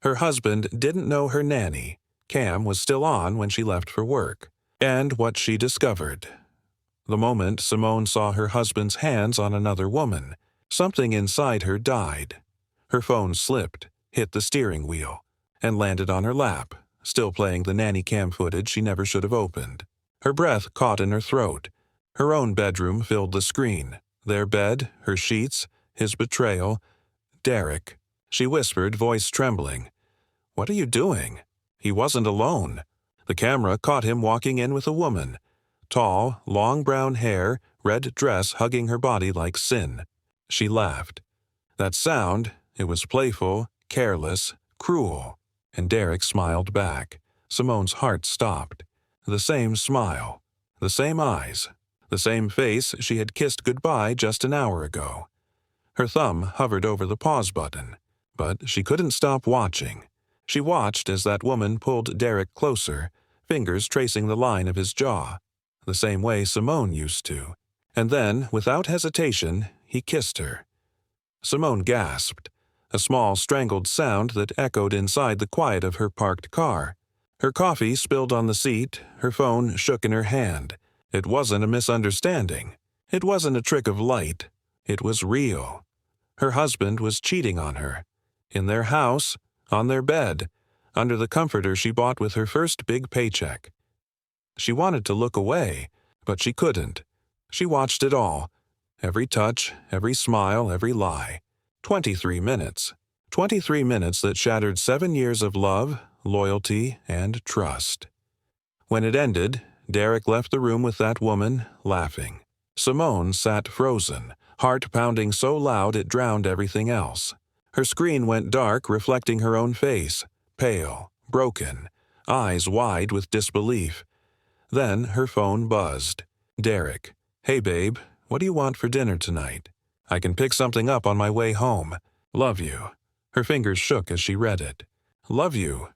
Her husband didn't know her nanny. Cam was still on when she left for work. And what she discovered. The moment Simone saw her husband's hands on another woman, something inside her died. Her phone slipped, hit the steering wheel, and landed on her lap, still playing the nanny cam footage she never should have opened. Her breath caught in her throat. Her own bedroom filled the screen. Their bed, her sheets, his betrayal. Derek. She whispered, voice trembling. "What are you doing?" He wasn't alone. The camera caught him walking in with a woman. Tall, long brown hair, red dress hugging her body like sin. She laughed. That sound, it was playful, careless, cruel. And Derek smiled back. Simone's heart stopped. The same smile. The same eyes. The same face she had kissed goodbye just an hour ago. Her thumb hovered over the pause button, but she couldn't stop watching. She watched as that woman pulled Derek closer, fingers tracing the line of his jaw, the same way Simone used to. And then, without hesitation, he kissed her. Simone gasped, a small strangled sound that echoed inside the quiet of her parked car. Her coffee spilled on the seat, her phone shook in her hand. It wasn't a misunderstanding. It wasn't a trick of light. It was real. Her husband was cheating on her. In their house, on their bed, under the comforter she bought with her first big paycheck. She wanted to look away, but she couldn't. She watched it all. Every touch, every smile, every lie. 23 minutes. 23 minutes that shattered 7 years of love, loyalty, and trust. When it ended, Derek left the room with that woman, laughing. Simone sat frozen, heart pounding so loud it drowned everything else. Her screen went dark, reflecting her own face, pale, broken, eyes wide with disbelief. Then her phone buzzed. Derek. "Hey babe, what do you want for dinner tonight? I can pick something up on my way home. Love you." Her fingers shook as she read it. Love you.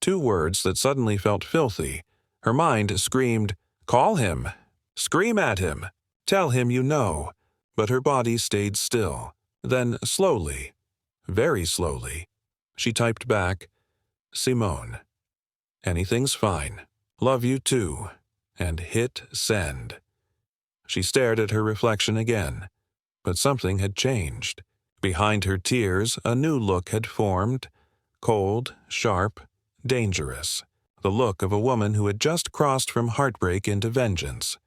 2 words that suddenly felt filthy. Her mind screamed, "Call him. Scream at him. Tell him you know." But her body stayed still. Then slowly, very slowly, she typed back, "Simone. Anything's fine. Love you too." And hit send. She stared at her reflection again. But something had changed. Behind her tears, a new look had formed. Cold, sharp, dangerous. The look of a woman who had just crossed from heartbreak into vengeance.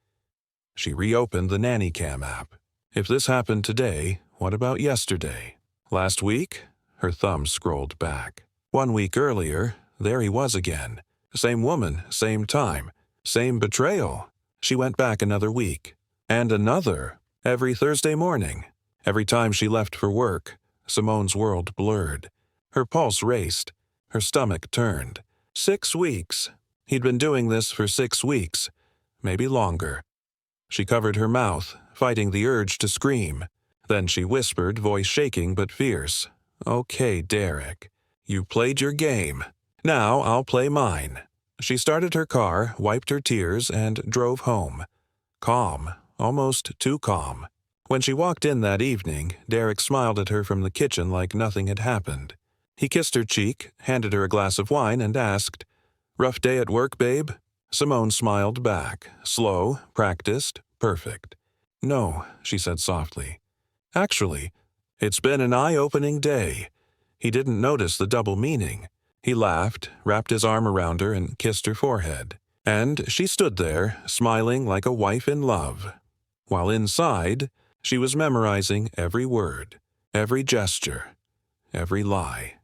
She reopened the Nanny Cam app. If this happened today, what about yesterday? Last week? Her thumb scrolled back. 1 week earlier, there he was again. Same woman, same time, same betrayal. She went back another week. And another. Every Thursday morning. Every time she left for work, Simone's world blurred. Her pulse raced. Her stomach turned. 6 weeks. He'd been doing this for 6 weeks. Maybe longer. She covered her mouth, fighting the urge to scream. Then she whispered, voice shaking but fierce, "Okay, Derek. You played your game. Now I'll play mine." She started her car, wiped her tears, and drove home. Calm, almost too calm. When she walked in that evening, Derek smiled at her from the kitchen like nothing had happened. He kissed her cheek, handed her a glass of wine, and asked, "Rough day at work, babe?" Simone smiled back, slow, practiced, perfect. "No," she said softly. "Actually, it's been an eye-opening day." He didn't notice the double meaning. He laughed, wrapped his arm around her, and kissed her forehead. And she stood there, smiling like a wife in love. While inside, she was memorizing every word, every gesture, every lie.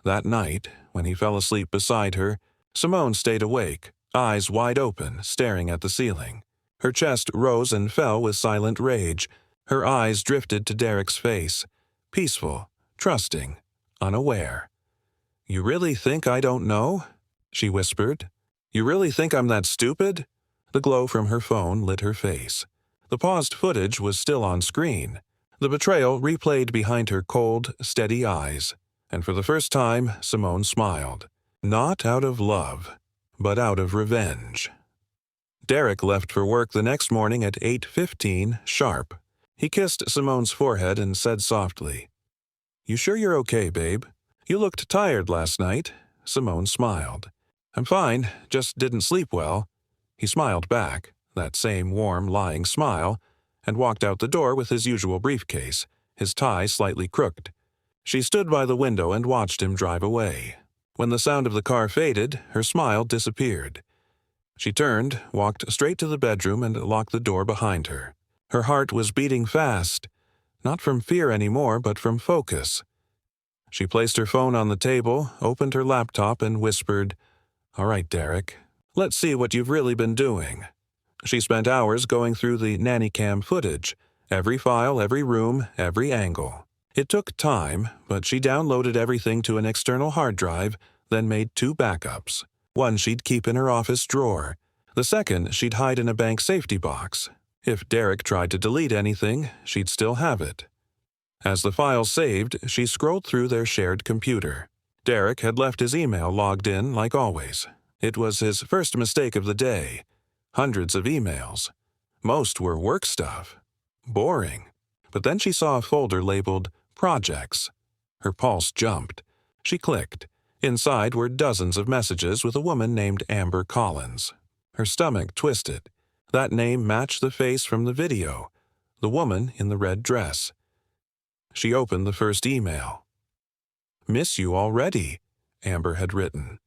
That night, when he fell asleep beside her, Simone stayed awake, eyes wide open, staring at the ceiling. Her chest rose and fell with silent rage. Her eyes drifted to Derek's face, peaceful, trusting, unaware. "You really think I don't know?" she whispered. "You really think I'm that stupid?" The glow from her phone lit her face. The paused footage was still on screen. The betrayal replayed behind her cold, steady eyes. And for the first time, Simone smiled. Not out of love, but out of revenge. Derek left for work the next morning at 8:15 sharp. He kissed Simone's forehead and said softly, "You sure you're okay, babe? "You looked tired last night." Simone smiled. "I'm fine, just didn't sleep well." He smiled back, that same warm, lying smile, and walked out the door with his usual briefcase, his tie slightly crooked. She stood by the window and watched him drive away. When the sound of the car faded, her smile disappeared. She turned, walked straight to the bedroom, and locked the door behind her. Her heart was beating fast, not from fear anymore, but from focus. She placed her phone on the table, opened her laptop, and whispered, "All right, Derek, let's see what you've really been doing." She spent hours going through the Nanny cam footage, every file, every room, every angle. It took time, but she downloaded everything to an external hard drive, then made 2 backups. One she'd keep in her office drawer. The second she'd hide in a bank safety box. If Derek tried to delete anything, she'd still have it. As the files saved, she scrolled through their shared computer. Derek had left his email logged in like always. It was his first mistake of the day. Hundreds of emails. Most were work stuff. Boring. But then she saw a folder labeled Projects. Her pulse jumped. She clicked. Inside were dozens of messages with a woman named Amber Collins. Her stomach twisted. That name matched the face from the video, the woman in the red dress. She opened the first email. "Miss you already," Amber had written.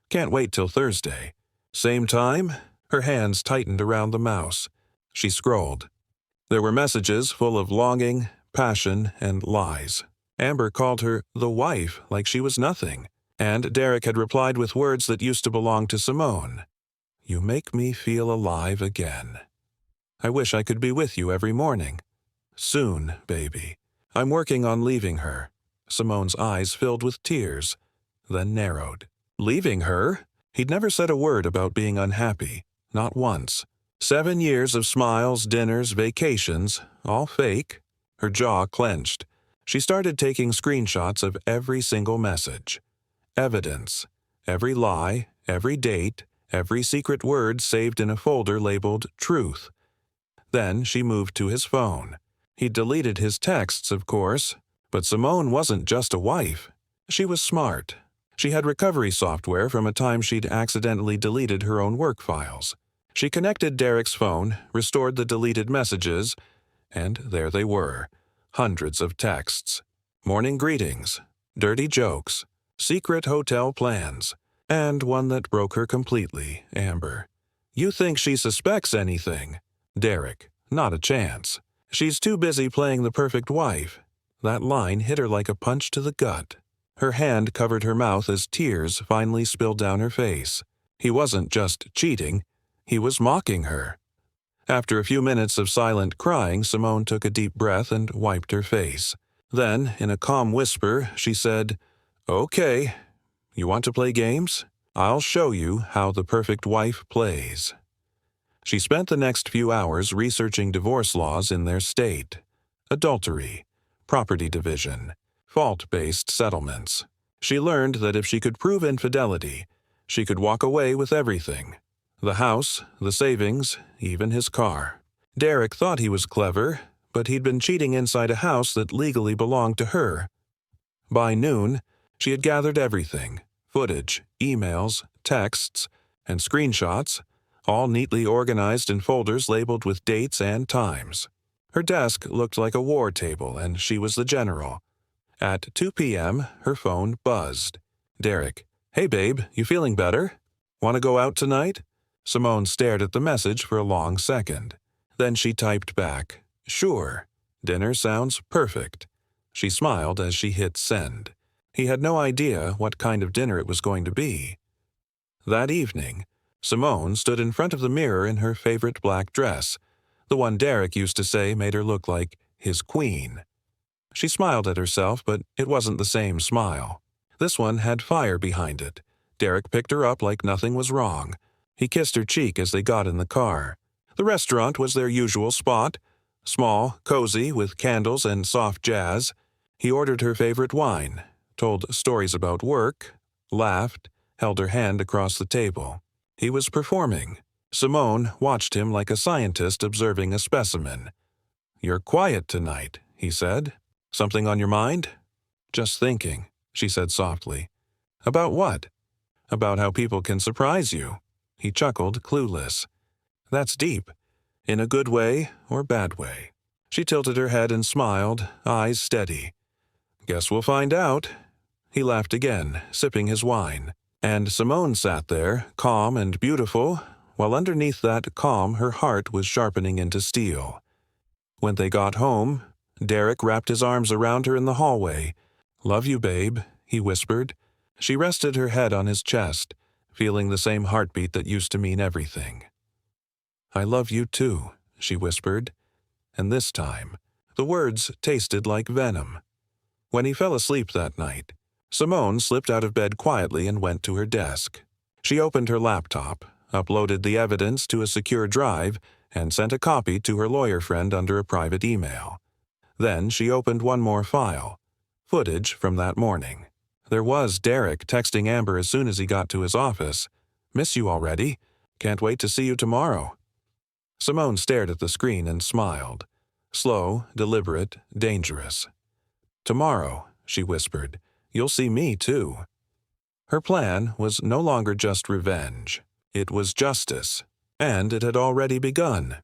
"Can't wait till Thursday. Same time?" Her hands tightened around the mouse. She scrolled. There were messages full of longing, passion, and lies. Amber called her the wife like she was nothing, and Derek had replied with words that used to belong to Simone. "You make me feel alive again. I wish I could be with you every morning. Soon, baby. I'm working on leaving her." Simone's eyes filled with tears, then narrowed. Leaving her? He'd never said a word about being unhappy, not once. 7 years of smiles, dinners, vacations, all fake. Her jaw clenched. She started taking screenshots of every single message. Evidence. Every lie, every date, every secret word saved in a folder labeled Truth. Then she moved to his phone. He deleted his texts, of course, but Simone wasn't just a wife. She was smart. She had recovery software from a time she'd accidentally deleted her own work files. She connected Derek's phone, restored the deleted messages, and there they were, hundreds of texts. Morning greetings, dirty jokes, secret hotel plans, and one that broke her completely, Amber. "You think she suspects anything?" Derek, "Not a chance. She's too busy playing the perfect wife." That line hit her like a punch to the gut. Her hand covered her mouth as tears finally spilled down her face. He wasn't just cheating. He was mocking her. After a few minutes of silent crying, Simone took a deep breath and wiped her face. Then, in a calm whisper, she said, "Okay, you want to play games? I'll show you how the perfect wife plays." She spent the next few hours researching divorce laws in their state. Adultery, property division, fault-based settlements. She learned that if she could prove infidelity, she could walk away with everything. The house, the savings, even his car. Derek thought he was clever, but he'd been cheating inside a house that legally belonged to her. By noon, she had gathered everything, footage, emails, texts, and screenshots, all neatly organized in folders labeled with dates and times. Her desk looked like a war table, and she was the general. At 2 p.m., her phone buzzed. Derek, "Hey babe, you feeling better? Want to go out tonight?" Simone stared at the message for a long second. Then she typed back, "Sure. Dinner sounds perfect." She smiled as she hit send. He had no idea what kind of dinner it was going to be. That evening, Simone stood in front of the mirror in her favorite black dress, the one Derek used to say made her look like his queen. She smiled at herself, but it wasn't the same smile. This one had fire behind it. Derek picked her up like nothing was wrong. He kissed her cheek as they got in the car. The restaurant was their usual spot, small, cozy, with candles and soft jazz. He ordered her favorite wine, told stories about work, laughed, held her hand across the table. He was performing. Simone watched him like a scientist observing a specimen. "You're quiet tonight," he said. "Something on your mind?" "Just thinking." she said softly. About what? About how people can surprise you. He chuckled, clueless. That's deep. In a good way or bad way. She tilted her head and smiled, eyes steady. Guess we'll find out. He laughed again, sipping his wine. And Simone sat there, calm and beautiful, while underneath that calm her heart was sharpening into steel. When they got home, Derek wrapped his arms around her in the hallway. Love you, babe, he whispered. She rested her head on his chest, feeling the same heartbeat that used to mean everything. I love you too, she whispered. And this time, the words tasted like venom. When he fell asleep that night, Simone slipped out of bed quietly and went to her desk. She opened her laptop, uploaded the evidence to a secure drive, and sent a copy to her lawyer friend under a private email. Then she opened one more file, footage from that morning. There was Derek texting Amber as soon as he got to his office. Miss you already. Can't wait to see you tomorrow. Simone stared at the screen and smiled. Slow, deliberate, dangerous. Tomorrow, she whispered, you'll see me too. Her plan was no longer just revenge. It was justice, and it had already begun.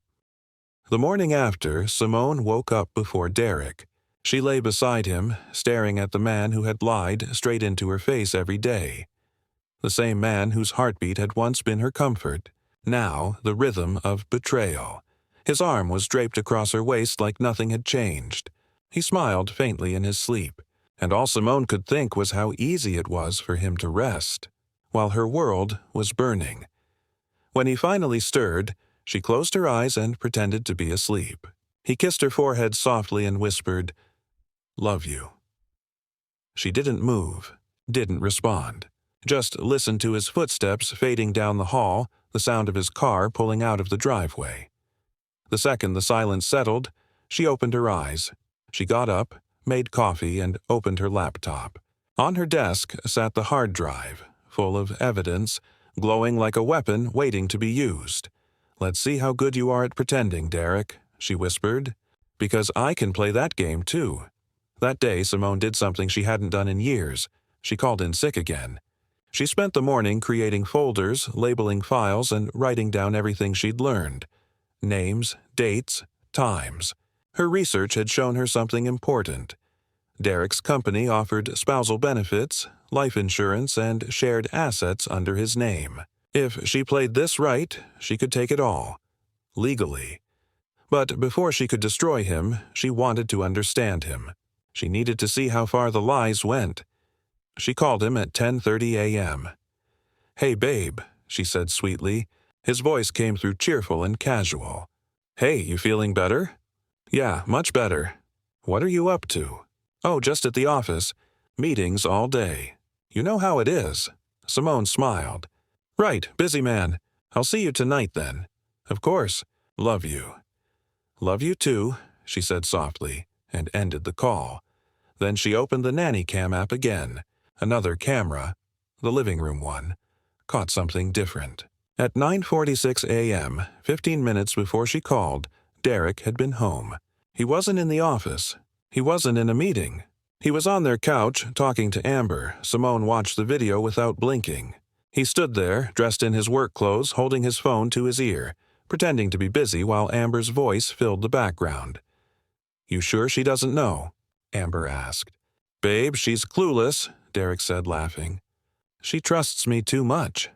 The morning after, Simone woke up before Derek. She lay beside him, staring at the man who had lied straight into her face every day. The same man whose heartbeat had once been her comfort, now the rhythm of betrayal. His arm was draped across her waist like nothing had changed. He smiled faintly in his sleep, and all Simone could think was how easy it was for him to rest, while her world was burning. When he finally stirred, she closed her eyes and pretended to be asleep. He kissed her forehead softly and whispered, Love you. She didn't move, didn't respond, just listened to his footsteps fading down the hall, the sound of his car pulling out of the driveway. The second the silence settled, she opened her eyes. She got up, made coffee, and opened her laptop. On her desk sat the hard drive, full of evidence, glowing like a weapon waiting to be used. Let's see how good you are at pretending, Derek, she whispered, because I can play that game too. That day, Simone did something she hadn't done in years. She called in sick again. She spent the morning creating folders, labeling files, and writing down everything she'd learned. Names, dates, times. Her research had shown her something important. Derek's company offered spousal benefits, life insurance, and shared assets under his name. If she played this right, she could take it all. Legally. But before she could destroy him, she wanted to understand him. She needed to see how far the lies went. She called him at 10:30 a.m. Hey, babe, she said sweetly. His voice came through cheerful and casual. Hey, you feeling better? Yeah, much better. What are you up to? Oh, just at the office. Meetings all day. You know how it is. Simone smiled. Right, busy man. I'll see you tonight then. Of course. Love you. Love you too, she said softly, and ended the call. Then she opened the Nanny Cam app again. Another camera, the living room one, caught something different. At 9:46 a.m., 15 minutes before she called, Derek had been home. He wasn't in the office. He wasn't in a meeting. He was on their couch, talking to Amber. Simone watched the video without blinking. He stood there, dressed in his work clothes, holding his phone to his ear, pretending to be busy while Amber's voice filled the background. You sure she doesn't know? Amber asked. Babe, she's clueless, Derek said, laughing. She trusts me too much.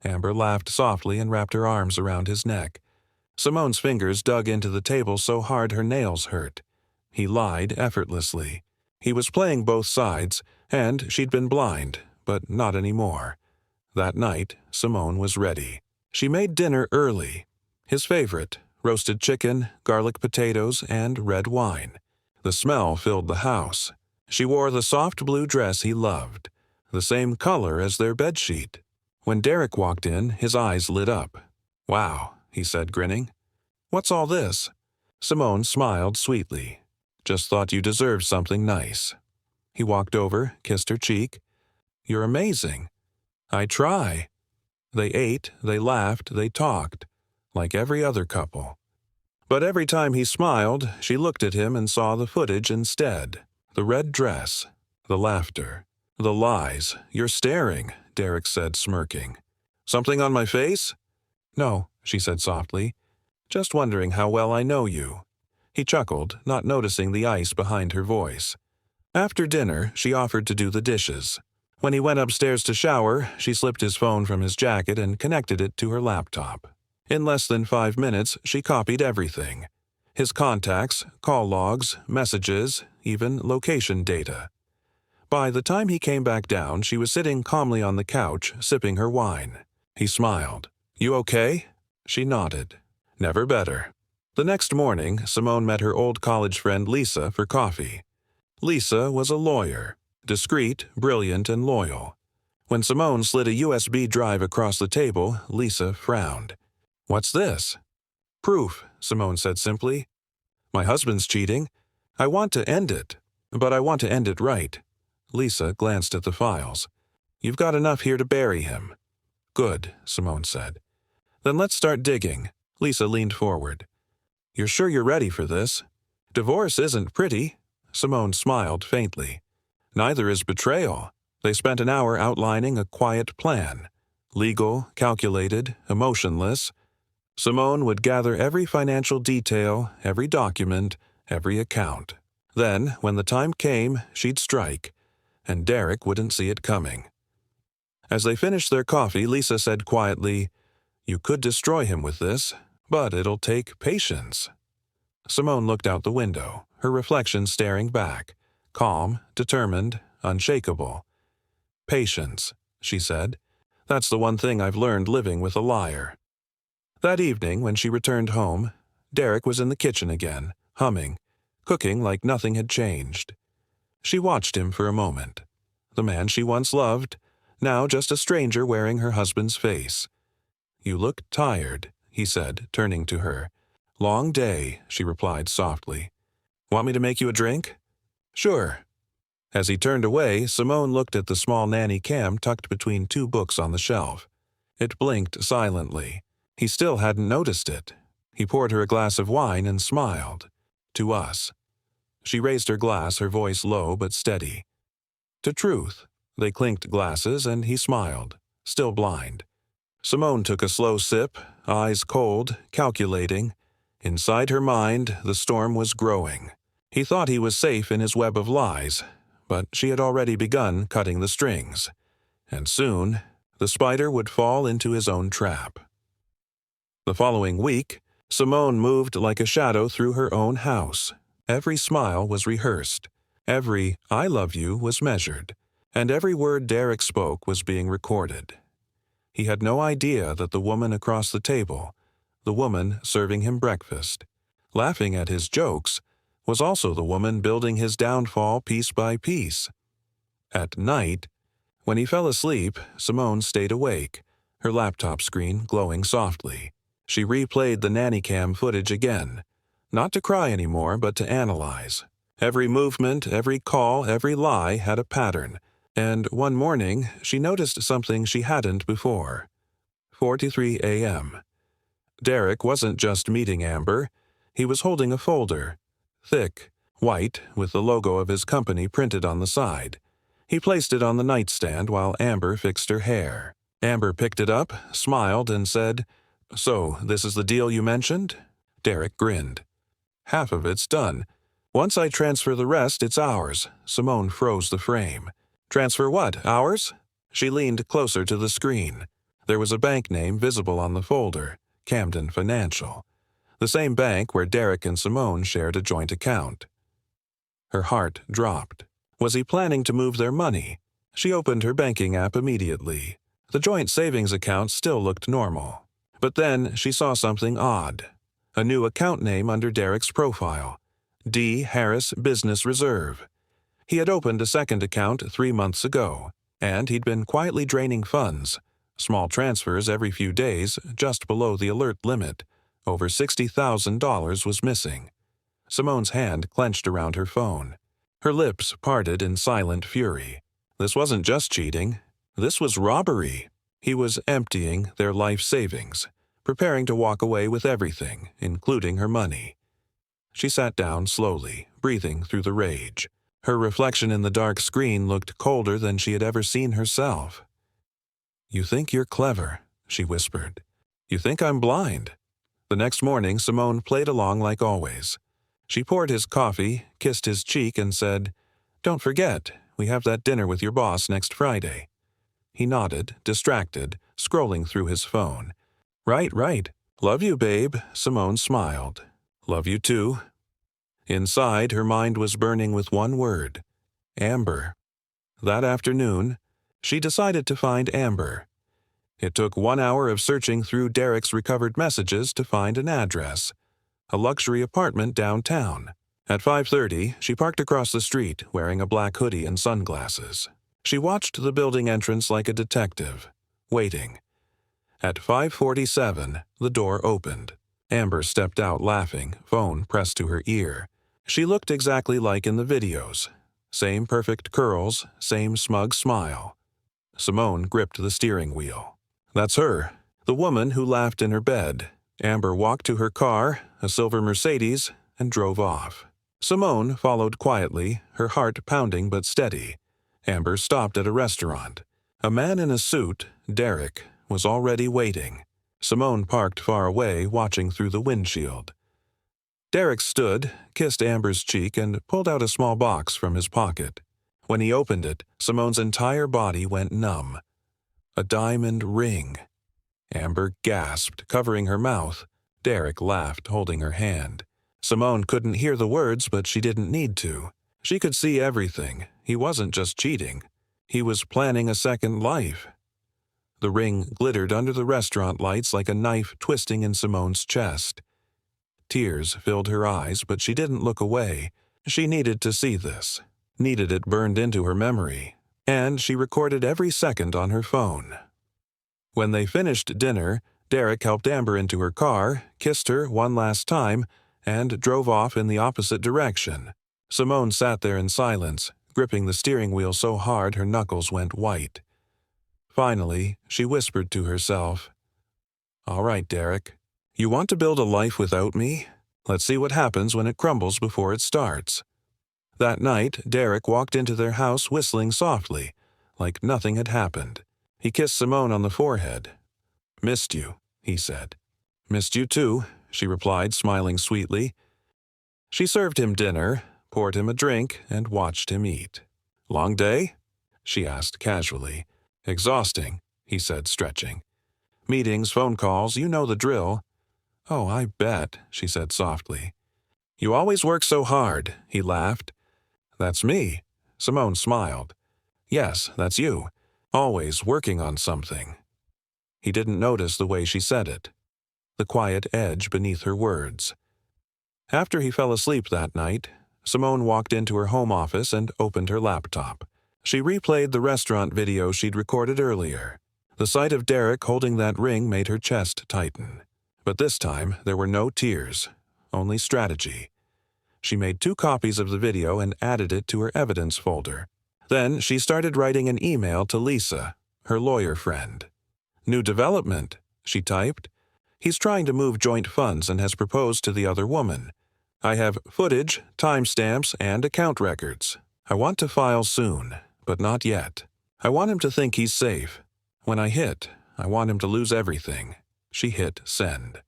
Amber laughed softly and wrapped her arms around his neck. Simone's fingers dug into the table so hard her nails hurt. He lied effortlessly. He was playing both sides, and she'd been blind, but not anymore. That night, Simone was ready. She made dinner early. His favorite, roasted chicken, garlic potatoes, and red wine. The smell filled the house. She wore the soft blue dress he loved, the same color as their bedsheet. When Derek walked in, his eyes lit up. Wow, he said, grinning. What's all this? Simone smiled sweetly. Just thought you deserved something nice. He walked over, kissed her cheek. You're amazing. I try. They ate, they laughed, they talked, like every other couple. But every time he smiled, she looked at him and saw the footage instead. The red dress, the laughter. The lies. You're staring, Derek said, smirking. Something on my face? No, she said softly. Just wondering how well I know you. He chuckled, not noticing the ice behind her voice. After dinner, she offered to do the dishes. When he went upstairs to shower, she slipped his phone from his jacket and connected it to her laptop. In less than 5 minutes, she copied everything. His contacts, call logs, messages, even location data. By the time he came back down, she was sitting calmly on the couch, sipping her wine. He smiled. You okay? She nodded. Never better. The next morning, Simone met her old college friend Lisa for coffee. Lisa was a lawyer, discreet, brilliant, and loyal. When Simone slid a USB drive across the table, Lisa frowned. What's this? Proof, Simone said simply. My husband's cheating. I want to end it, but I want to end it right. Lisa glanced at the files. You've got enough here to bury him. Good, Simone said. Then let's start digging. Lisa leaned forward. You're sure you're ready for this? Divorce isn't pretty. Simone smiled faintly. Neither is betrayal. They spent an hour outlining a quiet plan. Legal, calculated, emotionless. Simone would gather every financial detail, every document, every account. Then, when the time came, she'd strike, and Derek wouldn't see it coming. As they finished their coffee, Lisa said quietly, You could destroy him with this, but it'll take patience. Simone looked out the window, her reflection staring back, calm, determined, unshakable. Patience, she said. That's the one thing I've learned living with a liar. That evening, when she returned home, Derek was in the kitchen again, humming, cooking like nothing had changed. She watched him for a moment. The man she once loved, now just a stranger wearing her husband's face. You look tired, he said, turning to her. Long day, she replied softly. Want me to make you a drink? Sure. As he turned away, Simone looked at the small Nanny cam tucked between 2 books on the shelf. It blinked silently. He still hadn't noticed it. He poured her a glass of wine and smiled. To us. She raised her glass, her voice low but steady. To truth. They clinked glasses, and he smiled, still blind. Simone took a slow sip, eyes cold, calculating. Inside her mind, the storm was growing. He thought he was safe in his web of lies, but she had already begun cutting the strings. And soon, the spider would fall into his own trap. The following week, Simone moved like a shadow through her own house. Every smile was rehearsed. Every I love you was measured. And every word Derek spoke was being recorded. He had no idea that the woman across the table, the woman serving him breakfast, laughing at his jokes, was also the woman building his downfall piece by piece. At night, when he fell asleep, Simone stayed awake, her laptop screen glowing softly. She replayed the nanny cam footage again, not to cry anymore, but to analyze. Every movement, every call, every lie had a pattern, and one morning she noticed something she hadn't before. 4:03 a.m. Derek wasn't just meeting Amber. He was holding a folder. Thick, white, with the logo of his company printed on the side. He placed it on the nightstand while Amber fixed her hair. Amber picked it up, smiled, and said, So, this is the deal you mentioned? Derek grinned. Half of it's done. Once I transfer the rest, it's ours. Simone froze the frame. Transfer what, ours? She leaned closer to the screen. There was a bank name visible on the folder, Camden Financial. The same bank where Derek and Simone shared a joint account. Her heart dropped. Was he planning to move their money? She opened her banking app immediately. The joint savings account still looked normal. But then she saw something odd. A new account name under Derek's profile. D. Harris Business Reserve. He had opened a second account 3 months ago, and he'd been quietly draining funds. Small transfers every few days, just below the alert limit. Over $60,000 was missing. Simone's hand clenched around her phone. Her lips parted in silent fury. This wasn't just cheating. This was robbery. He was emptying their life savings, preparing to walk away with everything, including her money. She sat down slowly, breathing through the rage. Her reflection in the dark screen looked colder than she had ever seen herself. "You think you're clever," she whispered. "You think I'm blind." The next morning, Simone played along like always. She poured his coffee, kissed his cheek, and said, "Don't forget, we have that dinner with your boss next Friday." He nodded, distracted, scrolling through his phone. Right. Love you, babe," Simone smiled. "Love you too." Inside, her mind was burning with one word: Amber. That afternoon, she decided to find Amber. It took 1 hour of searching through Derek's recovered messages to find an address: a luxury apartment downtown. At 5:30, she parked across the street, wearing a black hoodie and sunglasses. She watched the building entrance like a detective, waiting. At 5:47, the door opened. Amber stepped out laughing, phone pressed to her ear. She looked exactly like in the videos. Same perfect curls, same smug smile. Simone gripped the steering wheel. "That's her, the woman who laughed in her bed." Amber walked to her car, a silver Mercedes, and drove off. Simone followed quietly, her heart pounding but steady. Amber stopped at a restaurant. A man in a suit, Derek, was already waiting. Simone parked far away, watching through the windshield. Derek stood, kissed Amber's cheek, and pulled out a small box from his pocket. When he opened it, Simone's entire body went numb. A diamond ring. Amber gasped, covering her mouth. Derek laughed, holding her hand. Simone couldn't hear the words, but she didn't need to. She could see everything. He wasn't just cheating. He was planning a second life. The ring glittered under the restaurant lights like a knife twisting in Simone's chest. Tears filled her eyes, but she didn't look away. She needed to see this, needed it burned into her memory, and she recorded every second on her phone. When they finished dinner, Derek helped Amber into her car, kissed her one last time, and drove off in the opposite direction. Simone sat there in silence, gripping the steering wheel so hard her knuckles went white. Finally, she whispered to herself, "All right, Derek. You want to build a life without me? Let's see what happens when it crumbles before it starts." That night, Derek walked into their house whistling softly, like nothing had happened. He kissed Simone on the forehead. "Missed you," he said. "Missed you too," she replied, smiling sweetly. She served him dinner, poured him a drink, and watched him eat. "Long day?" she asked casually. "Exhausting," he said, stretching. "Meetings, phone calls, you know the drill." "Oh, I bet," she said softly. "You always work so hard," he laughed. "That's me." Simone smiled. "Yes, that's you. Always working on something." He didn't notice the way she said it, the quiet edge beneath her words. After he fell asleep that night, Simone walked into her home office and opened her laptop. She replayed the restaurant video she'd recorded earlier. The sight of Derek holding that ring made her chest tighten. But this time, there were no tears, only strategy. She made 2 copies of the video and added it to her evidence folder. Then she started writing an email to Lisa, her lawyer friend. "New development," she typed. "He's trying to move joint funds and has proposed to the other woman. I have footage, timestamps, and account records. I want to file soon, but not yet. I want him to think he's safe. When I hit, I want him to lose everything." She hit send.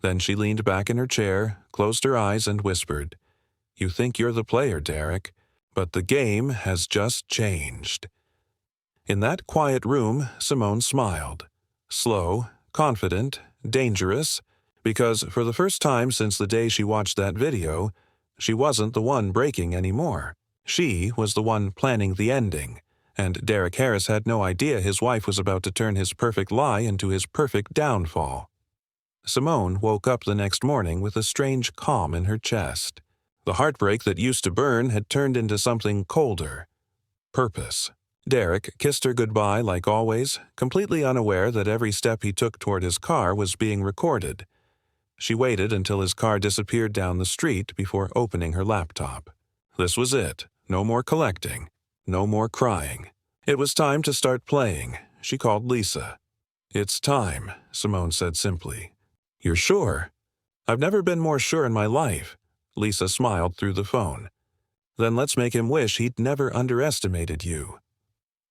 Then she leaned back in her chair, closed her eyes, and whispered, "You think you're the player, Derek, but the game has just changed." In that quiet room, Simone smiled. Slow, confident, dangerous, because for the first time since the day she watched that video, she wasn't the one breaking anymore. She was the one planning the ending, and Derek Harris had no idea his wife was about to turn his perfect lie into his perfect downfall. Simone woke up the next morning with a strange calm in her chest. The heartbreak that used to burn had turned into something colder. Purpose. Derek kissed her goodbye like always, completely unaware that every step he took toward his car was being recorded. She waited until his car disappeared down the street before opening her laptop. This was it. No more collecting. No more crying. It was time to start playing. She called Lisa. "It's time," Simone said simply. "You're sure?" "I've never been more sure in my life." Lisa smiled through the phone. Then let's make him wish he'd never underestimated you."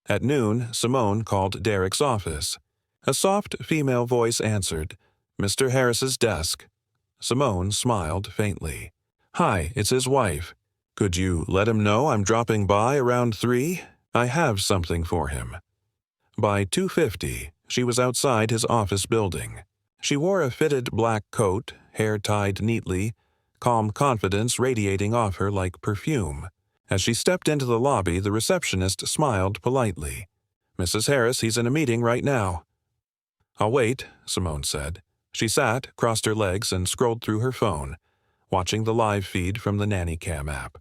At noon, Simone called Derek's office. A soft female voice answered, "Mr. Harris's desk." Simone smiled faintly. "Hi, it's his wife. Could you let him know I'm dropping by around 3? I have something for him." By 2:50, she was outside his office building. She wore a fitted black coat, hair tied neatly, calm confidence radiating off her like perfume. As she stepped into the lobby, the receptionist smiled politely. "Mrs. Harris, he's in a meeting right now." "I'll wait," Simone said. She sat, crossed her legs, and scrolled through her phone, watching the live feed from the Nanny Cam app.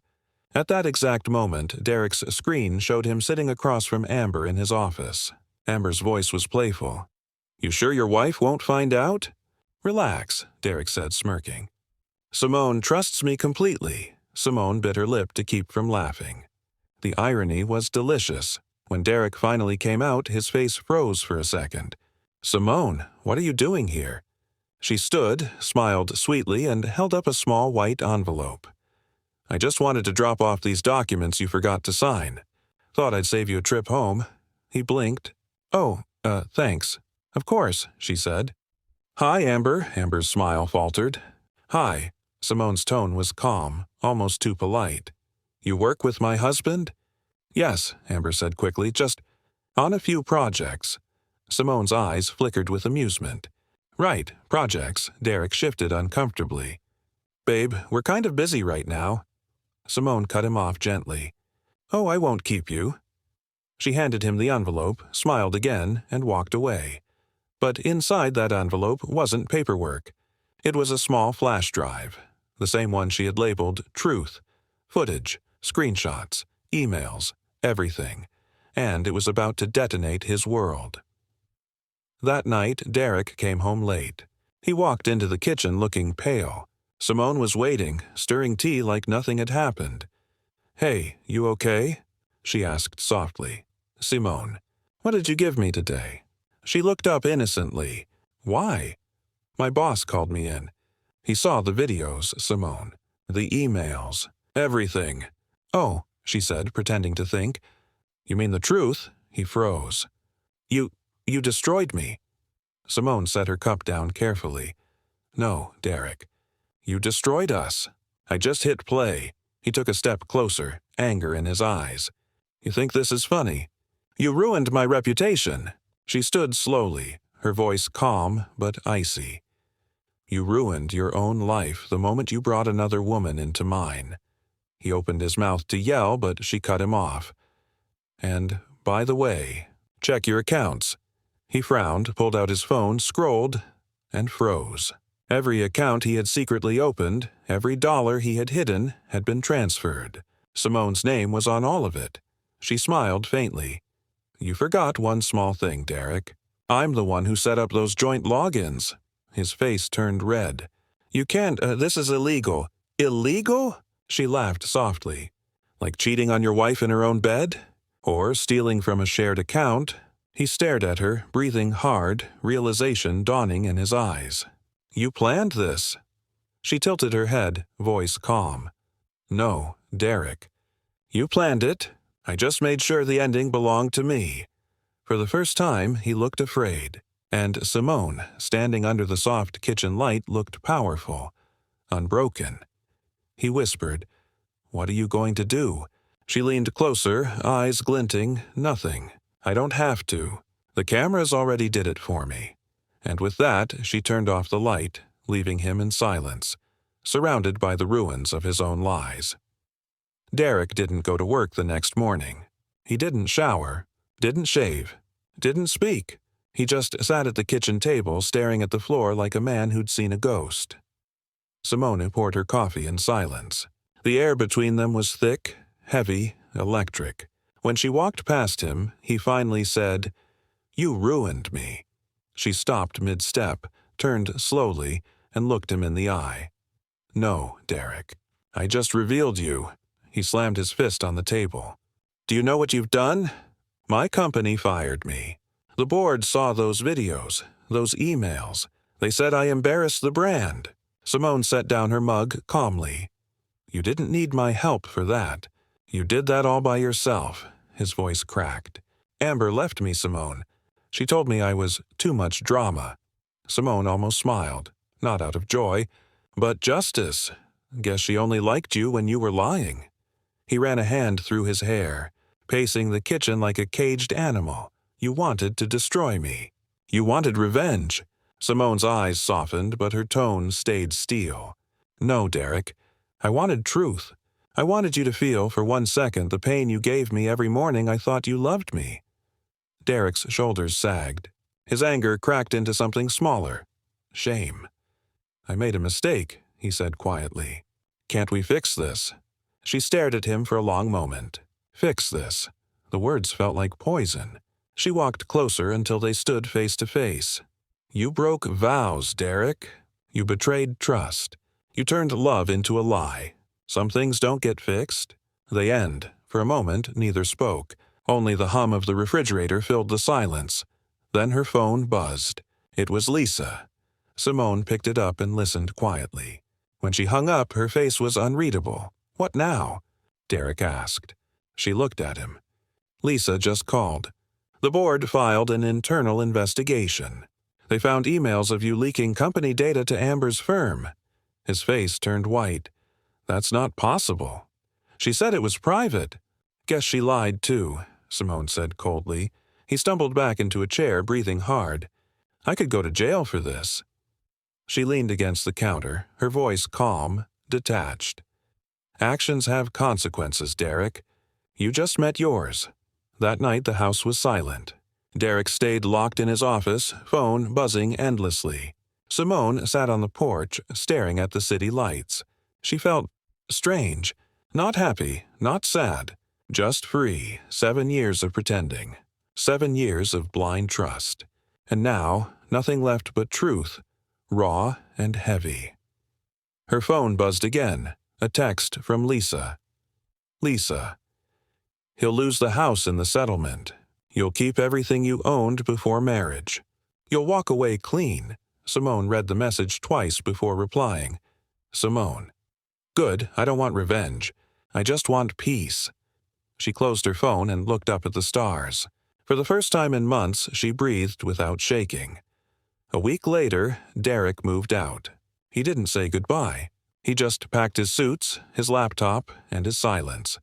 At that exact moment, Derek's screen showed him sitting across from Amber in his office. Amber's voice was playful. "You sure your wife won't find out?" "Relax," Derek said, smirking. "Simone trusts me completely." Simone bit her lip to keep from laughing. The irony was delicious. When Derek finally came out, his face froze for a second. "Simone, what are you doing here?" She stood, smiled sweetly, and held up a small white envelope. "I just wanted to drop off these documents you forgot to sign. Thought I'd save you a trip home." He blinked. "Oh, thanks." "Of course," she said. "Hi, Amber." Amber's smile faltered. "Hi." Simone's tone was calm, almost too polite. "You work with my husband?" "Yes," Amber said quickly, "just on a few projects." Simone's eyes flickered with amusement. "Right, projects." Derek shifted uncomfortably. "Babe, we're kind of busy right now." Simone cut him off gently. "Oh, I won't keep you." She handed him the envelope, smiled again, and walked away. But inside that envelope wasn't paperwork. It was a small flash drive, the same one she had labeled Truth. Footage, screenshots, emails, everything. And it was about to detonate his world. That night, Derek came home late. He walked into the kitchen looking pale. Simone was waiting, stirring tea like nothing had happened. "Hey, you okay?" she asked softly. "Simone, what did you give me today?" She looked up innocently. "Why?" "My boss called me in. He saw the videos, Simone. The emails. Everything." "Oh," she said, pretending to think. "You mean the truth?" He froze. You destroyed me." Simone set her cup down carefully. "No, Derek. You destroyed us. I just hit play." He took a step closer, anger in his eyes. "You think this is funny? You ruined my reputation." She stood slowly, her voice calm but icy. "You ruined your own life the moment you brought another woman into mine." He opened his mouth to yell, but she cut him off. "And, by the way, check your accounts." He frowned, pulled out his phone, scrolled, and froze. Every account he had secretly opened, every dollar he had hidden, had been transferred. Simone's name was on all of it. She smiled faintly. "You forgot one small thing, Derek. I'm the one who set up those joint logins." His face turned red. "You can't, this is illegal." "Illegal?" She laughed softly. "Like cheating on your wife in her own bed? Or stealing from a shared account?" He stared at her, breathing hard, realization dawning in his eyes. "You planned this." She tilted her head, voice calm. "No, Derek. You planned it. I just made sure the ending belonged to me." For the first time, he looked afraid. And Simone, standing under the soft kitchen light, looked powerful, unbroken. He whispered, "What are you going to do?" She leaned closer, eyes glinting. "Nothing. I don't have to. The cameras already did it for me." And with that, she turned off the light, leaving him in silence, surrounded by the ruins of his own lies. Derek didn't go to work the next morning. He didn't shower, didn't shave, didn't speak. He just sat at the kitchen table staring at the floor like a man who'd seen a ghost. Simone poured her coffee in silence. The air between them was thick, heavy, electric. When she walked past him, he finally said, "You ruined me." She stopped mid-step, turned slowly, and looked him in the eye. "No, Derek. I just revealed you." He slammed his fist on the table. "Do you know what you've done? My company fired me. The board saw those videos, those emails. They said I embarrassed the brand." Simone set down her mug calmly. "You didn't need my help for that. You did that all by yourself. His voice cracked. Amber left me, Simone. She told me I was too much drama. Simone almost smiled, not out of joy, but justice. Guess she only liked you when you were lying. He ran a hand through his hair, pacing the kitchen like a caged animal. You wanted to destroy me. You wanted revenge. Simone's eyes softened, but her tone stayed steel. No, Derek. I wanted truth. I wanted you to feel for 1 second the pain you gave me every morning I thought you loved me. Derek's shoulders sagged. His anger cracked into something smaller. Shame. I made a mistake, he said quietly. Can't we fix this? She stared at him for a long moment. Fix this. The words felt like poison. She walked closer until they stood face to face. You broke vows, Derek. You betrayed trust. You turned love into a lie. Some things don't get fixed. They end. For a moment, neither spoke. Only the hum of the refrigerator filled the silence. Then her phone buzzed. It was Lisa. Simone picked it up and listened quietly. When she hung up, her face was unreadable. What now? Derek asked. She looked at him. Lisa just called. The board filed an internal investigation. They found emails of you leaking company data to Amber's firm. His face turned white. That's not possible. She said it was private. Guess she lied too, Simone said coldly. He stumbled back into a chair, breathing hard. I could go to jail for this. She leaned against the counter, her voice calm, detached. Actions have consequences, Derek. You just met yours. That night the house was silent. Derek stayed locked in his office, phone buzzing endlessly. Simone sat on the porch, staring at the city lights. She felt strange, not happy, not sad, just free. 7 years of pretending. 7 years of blind trust. And now, nothing left but truth, raw and heavy. Her phone buzzed again, a text from Lisa. Lisa. He'll lose the house in the settlement. You'll keep everything you owned before marriage. You'll walk away clean. Simone read the message twice before replying. Simone. Good, I don't want revenge. I just want peace. She closed her phone and looked up at the stars. For the first time in months, she breathed without shaking. A week later, Derek moved out. He didn't say goodbye. He just packed his suits, his laptop, and his silence.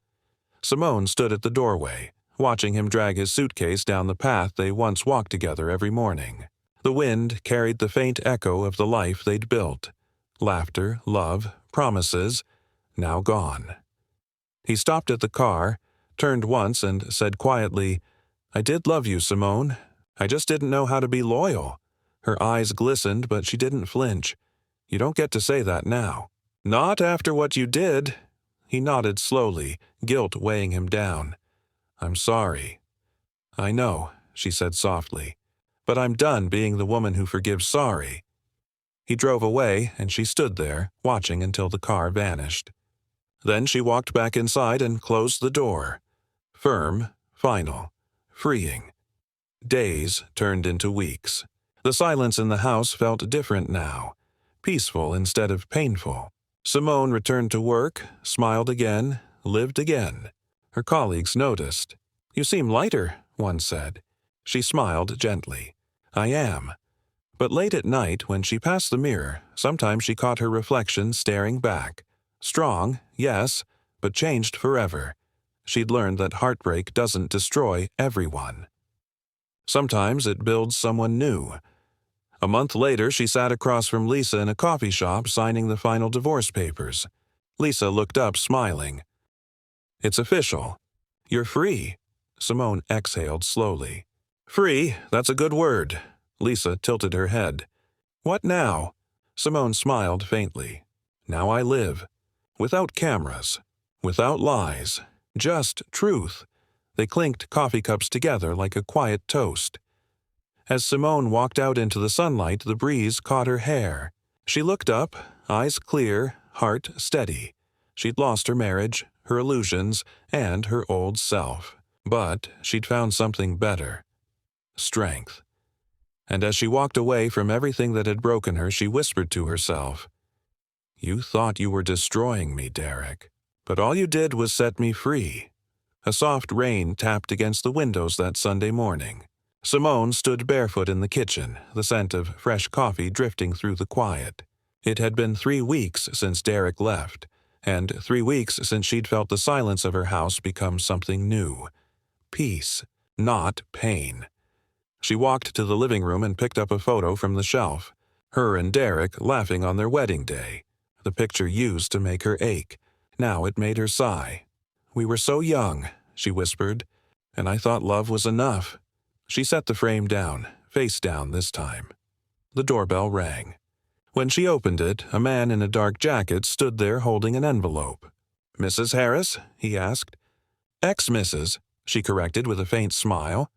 Simone stood at the doorway, watching him drag his suitcase down the path they once walked together every morning. The wind carried the faint echo of the life they'd built. Laughter, love, promises, now gone. He stopped at the car, turned once and said quietly, I did love you, Simone. I just didn't know how to be loyal. Her eyes glistened, but she didn't flinch. You don't get to say that now. Not after what you did. He nodded slowly, guilt weighing him down. I'm sorry. I know, she said softly, but I'm done being the woman who forgives sorry. He drove away, and she stood there, watching until the car vanished. Then she walked back inside and closed the door. Firm, final, freeing. Days turned into weeks. The silence in the house felt different now, peaceful instead of painful. Simone returned to work, smiled again, lived again. Her colleagues noticed. You seem lighter, one said. She smiled gently. I am. But late at night, when she passed the mirror, sometimes she caught her reflection staring back. Strong, yes, but changed forever. She'd learned that heartbreak doesn't destroy everyone. Sometimes it builds someone new. A month later, she sat across from Lisa in a coffee shop signing the final divorce papers. Lisa looked up, smiling. It's official. You're free. Simone exhaled slowly. Free, that's a good word. Lisa tilted her head. What now? Simone smiled faintly. Now I live. Without cameras. Without lies. Just truth. They clinked coffee cups together like a quiet toast. As Simone walked out into the sunlight, the breeze caught her hair. She looked up, eyes clear, heart steady. She'd lost her marriage, her illusions, and her old self. But she'd found something better. Strength. And as she walked away from everything that had broken her, she whispered to herself, You thought you were destroying me, Derek, but all you did was set me free." A soft rain tapped against the windows that Sunday morning. Simone stood barefoot in the kitchen, the scent of fresh coffee drifting through the quiet. It had been 3 weeks since Derek left, and 3 weeks since she'd felt the silence of her house become something new. Peace, not pain. She walked to the living room and picked up a photo from the shelf. Her and Derek laughing on their wedding day. The picture used to make her ache. Now it made her sigh. "We were so young," she whispered, "and I thought love was enough." She set the frame down, face down this time. The doorbell rang. When she opened it, a man in a dark jacket stood there holding an envelope. "Mrs. Harris?" he asked. "Ex-Mrs.," she corrected with a faint smile.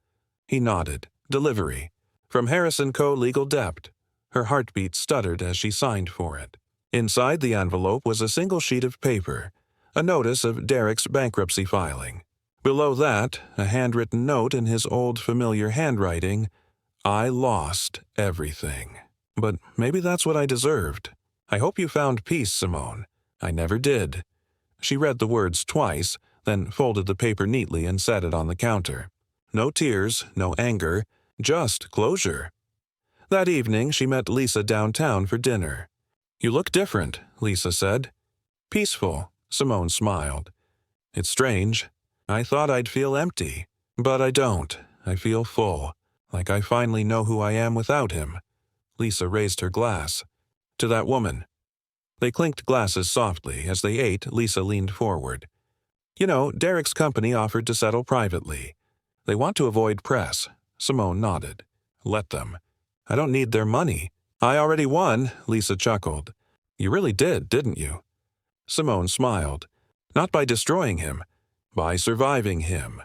He nodded. "Delivery. From Harris & Co. Legal Dept." Her heartbeat stuttered as she signed for it. Inside the envelope was a single sheet of paper, a notice of Derek's bankruptcy filing. Below that, a handwritten note in his old familiar handwriting, "I lost everything. But maybe that's what I deserved. I hope you found peace, Simone. I never did." She read the words twice, then folded the paper neatly and set it on the counter. No tears, no anger, just closure. That evening, she met Lisa downtown for dinner. "You look different," Lisa said. "Peaceful," Simone smiled. "It's strange. I thought I'd feel empty. But I don't. I feel full, like I finally know who I am without him." Lisa raised her glass. "To that woman." They clinked glasses softly. As they ate, Lisa leaned forward. "You know, Derek's company offered to settle privately. They want to avoid press." Simone nodded. "Let them. I don't need their money. I already won," Lisa chuckled. "You really did, didn't you?" Simone smiled. "Not by destroying him, by surviving him."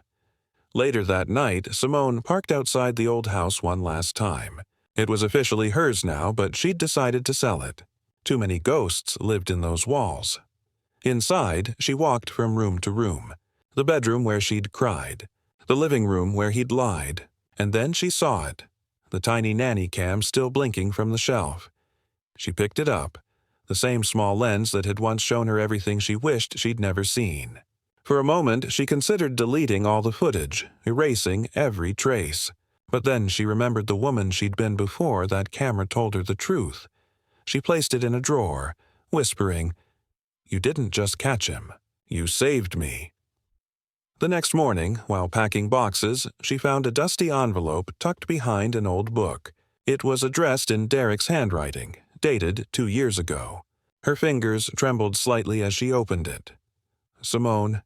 Later that night, Simone parked outside the old house one last time. It was officially hers now, but she'd decided to sell it. Too many ghosts lived in those walls. Inside, she walked from room to room. The bedroom where she'd cried. The living room where he'd lied. And then she saw it. The tiny Nanny cam still blinking from the shelf. She picked it up. The same small lens that had once shown her everything she wished she'd never seen. For a moment, she considered deleting all the footage, erasing every trace. But then she remembered the woman she'd been before that camera told her the truth. She placed it in a drawer, whispering, "You didn't just catch him. You saved me." The next morning, while packing boxes, she found a dusty envelope tucked behind an old book. It was addressed in Derek's handwriting, dated 2 years ago. Her fingers trembled slightly as she opened it. "Simone,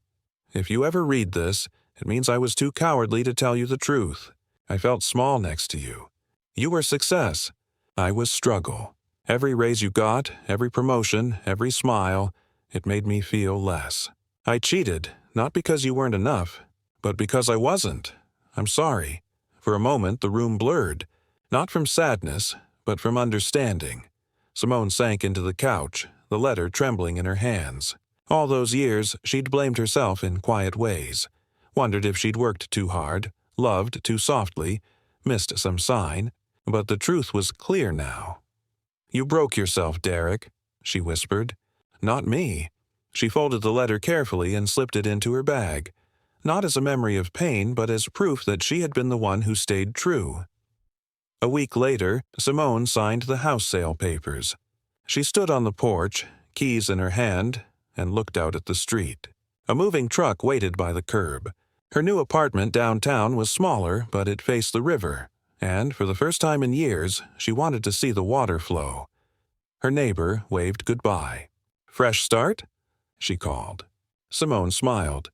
if you ever read this, it means I was too cowardly to tell you the truth. I felt small next to you. You were success. I was struggle. Every raise you got, every promotion, every smile, it made me feel less. I cheated, not because you weren't enough, but because I wasn't. I'm sorry." For a moment, the room blurred, not from sadness, but from understanding. Simone sank into the couch, the letter trembling in her hands. All those years, she'd blamed herself in quiet ways, wondered if she'd worked too hard, loved too softly, missed some sign, but the truth was clear now. "You broke yourself, Derek," she whispered. "Not me." She folded the letter carefully and slipped it into her bag, not as a memory of pain, but as proof that she had been the one who stayed true. A week later, Simone signed the house sale papers. She stood on the porch, keys in her hand, and looked out at the street. A moving truck waited by the curb. Her new apartment downtown was smaller, but it faced the river, and for the first time in years, she wanted to see the water flow. Her neighbor waved goodbye. "Fresh start?" she called. Simone smiled.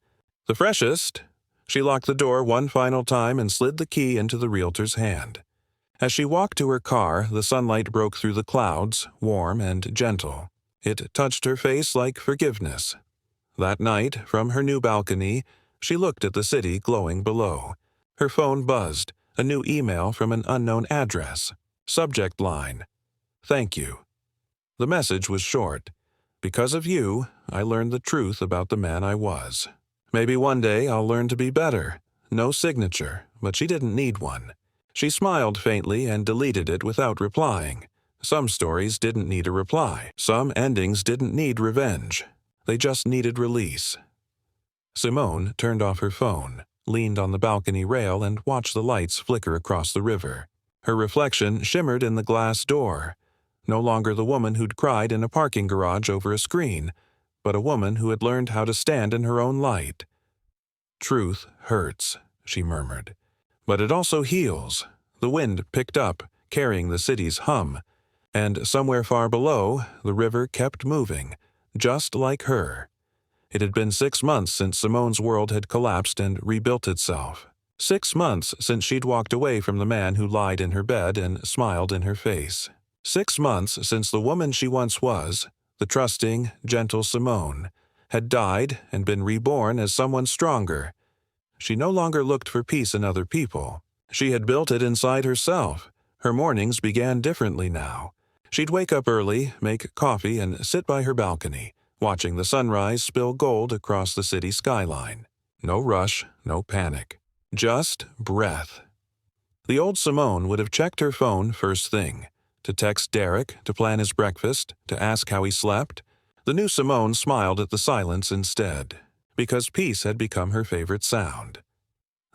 "The freshest." She locked the door one final time and slid the key into the realtor's hand. As she walked to her car, the sunlight broke through the clouds, warm and gentle. It touched her face like forgiveness. That night, from her new balcony, she looked at the city glowing below. Her phone buzzed, a new email from an unknown address. Subject line, "Thank you." The message was short. "Because of you, I learned the truth about the man I was. Maybe one day I'll learn to be better." No signature, but she didn't need one. She smiled faintly and deleted it without replying. Some stories didn't need a reply. Some endings didn't need revenge. They just needed release. Simone turned off her phone, leaned on the balcony rail, and watched the lights flicker across the river. Her reflection shimmered in the glass door. No longer the woman who'd cried in a parking garage over a screen, but a woman who had learned how to stand in her own light. "Truth hurts," she murmured. "But it also heals." The wind picked up, carrying the city's hum, and somewhere far below, the river kept moving, just like her. It had been 6 months since Simone's world had collapsed and rebuilt itself. 6 months since she'd walked away from the man who lied in her bed and smiled in her face. 6 months since the woman she once was, the trusting, gentle Simone, had died and been reborn as someone stronger. She no longer looked for peace in other people. She had built it inside herself. Her mornings began differently now. She'd wake up early, make coffee, and sit by her balcony, watching the sunrise spill gold across the city skyline. No rush, no panic. Just breath. The old Simone would have checked her phone first thing, to text Derek, to plan his breakfast, to ask how he slept. The new Simone smiled at the silence instead, because peace had become her favorite sound.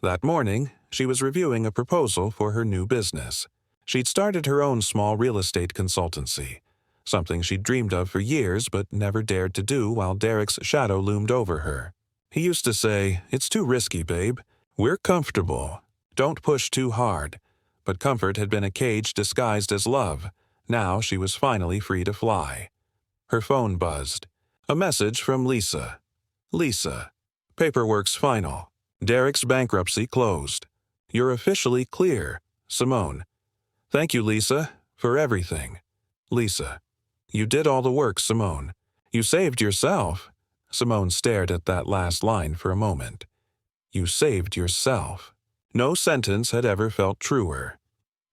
That morning, she was reviewing a proposal for her new business. She'd started her own small real estate consultancy, something she'd dreamed of for years but never dared to do while Derek's shadow loomed over her. He used to say, "It's too risky, babe. We're comfortable. Don't push too hard." But comfort had been a cage disguised as love. Now she was finally free to fly. Her phone buzzed. A message from Lisa. "Lisa, paperwork's final. Derek's bankruptcy closed. You're officially clear. Simone." "Thank you, Lisa, for everything." Lisa. "You did all the work, Simone. You saved yourself." Simone stared at that last line for a moment. You saved yourself. No sentence had ever felt truer.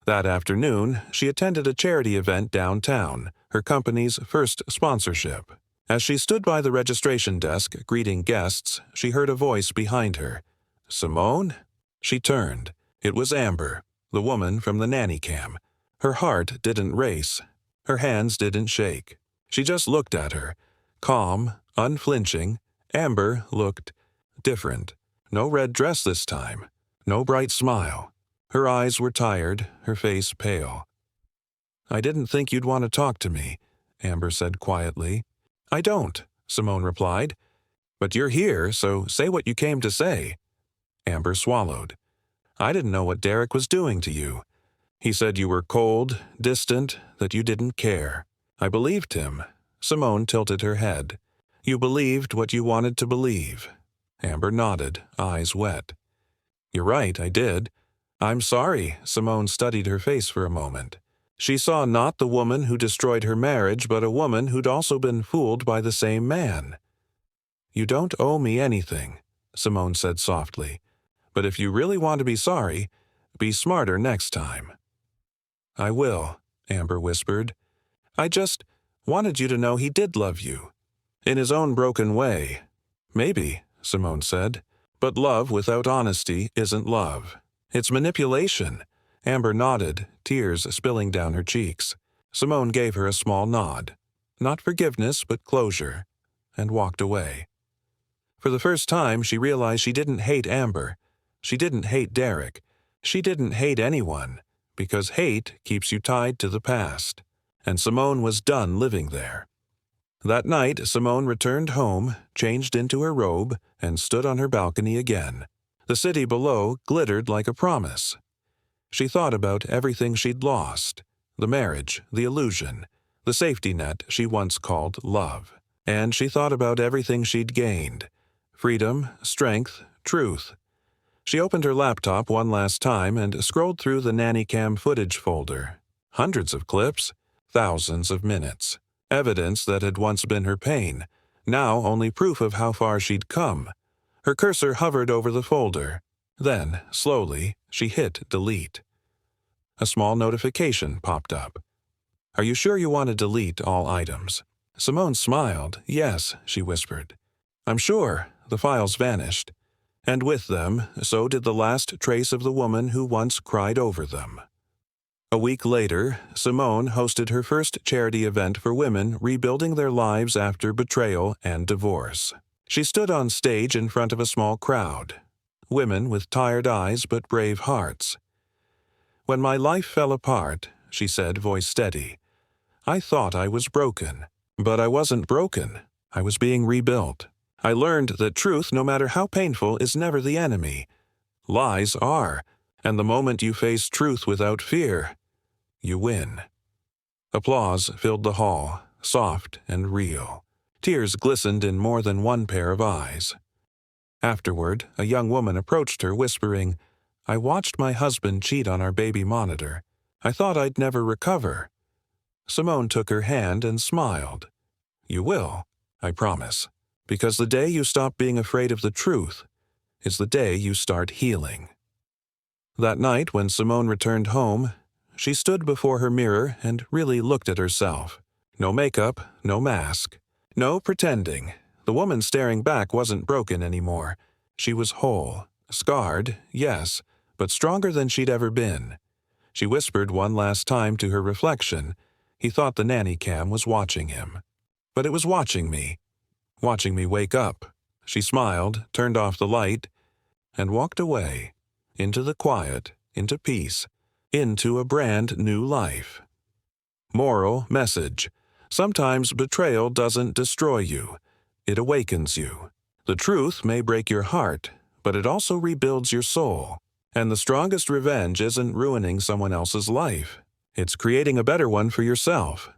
That afternoon, she attended a charity event downtown, her company's first sponsorship. As she stood by the registration desk greeting guests, she heard a voice behind her. "Simone?" She turned. It was Amber, the woman from the nanny cam. Her heart didn't race. Her hands didn't shake. She just looked at her. Calm, unflinching, Amber looked different. No red dress this time. No bright smile. Her eyes were tired, her face pale. "I didn't think you'd want to talk to me," Amber said quietly. "I don't," Simone replied. "But you're here, so say what you came to say." Amber swallowed. "I didn't know what Derek was doing to you. He said you were cold, distant, that you didn't care. I believed him." Simone tilted her head. "You believed what you wanted to believe." Amber nodded, eyes wet. "You're right, I did. I'm sorry." Simone studied her face for a moment. She saw not the woman who destroyed her marriage, but a woman who'd also been fooled by the same man. "You don't owe me anything," Simone said softly. "But if you really want to be sorry, be smarter next time." "I will," Amber whispered. "I just wanted you to know he did love you. In his own broken way." "Maybe," Simone said. "But love without honesty isn't love. It's manipulation." Amber nodded, tears spilling down her cheeks. Simone gave her a small nod. Not forgiveness, but closure, and walked away. For the first time, she realized she didn't hate Amber. She didn't hate Derek. She didn't hate anyone, because hate keeps you tied to the past. And Simone was done living there. That night, Simone returned home, changed into her robe, and stood on her balcony again. The city below glittered like a promise. She thought about everything she'd lost, the marriage, the illusion, the safety net she once called love. And she thought about everything she'd gained, freedom, strength, truth. She opened her laptop one last time and scrolled through the nanny cam footage folder. Hundreds of clips, thousands of minutes. Evidence that had once been her pain, now only proof of how far she'd come. Her cursor hovered over the folder. Then, slowly, she hit delete. A small notification popped up. "Are you sure you want to delete all items?" Simone smiled. "Yes," she whispered. "I'm sure." The files vanished. And with them, so did the last trace of the woman who once cried over them. A week later, Simone hosted her first charity event for women rebuilding their lives after betrayal and divorce. She stood on stage in front of a small crowd, women with tired eyes but brave hearts. "When my life fell apart," she said, voice steady, "I thought I was broken. But I wasn't broken. I was being rebuilt. I learned that truth, no matter how painful, is never the enemy. Lies are, and the moment you face truth without fear, you win." Applause filled the hall, soft and real. Tears glistened in more than one pair of eyes. Afterward, a young woman approached her, whispering, "I watched my husband cheat on our baby monitor. I thought I'd never recover." Simone took her hand and smiled. "You will, I promise, because the day you stop being afraid of the truth is the day you start healing." That night, when Simone returned home, she stood before her mirror and really looked at herself. No makeup, no mask, no pretending. The woman staring back wasn't broken anymore. She was whole, scarred, yes, but stronger than she'd ever been. She whispered one last time to her reflection. He thought the nanny cam was watching him. But it was watching me wake up. She smiled, turned off the light, and walked away, into the quiet, into peace, into a brand new life. Moral message: sometimes betrayal doesn't destroy you. It awakens you. The truth may break your heart, but it also rebuilds your soul. And the strongest revenge isn't ruining someone else's life. It's creating a better one for yourself.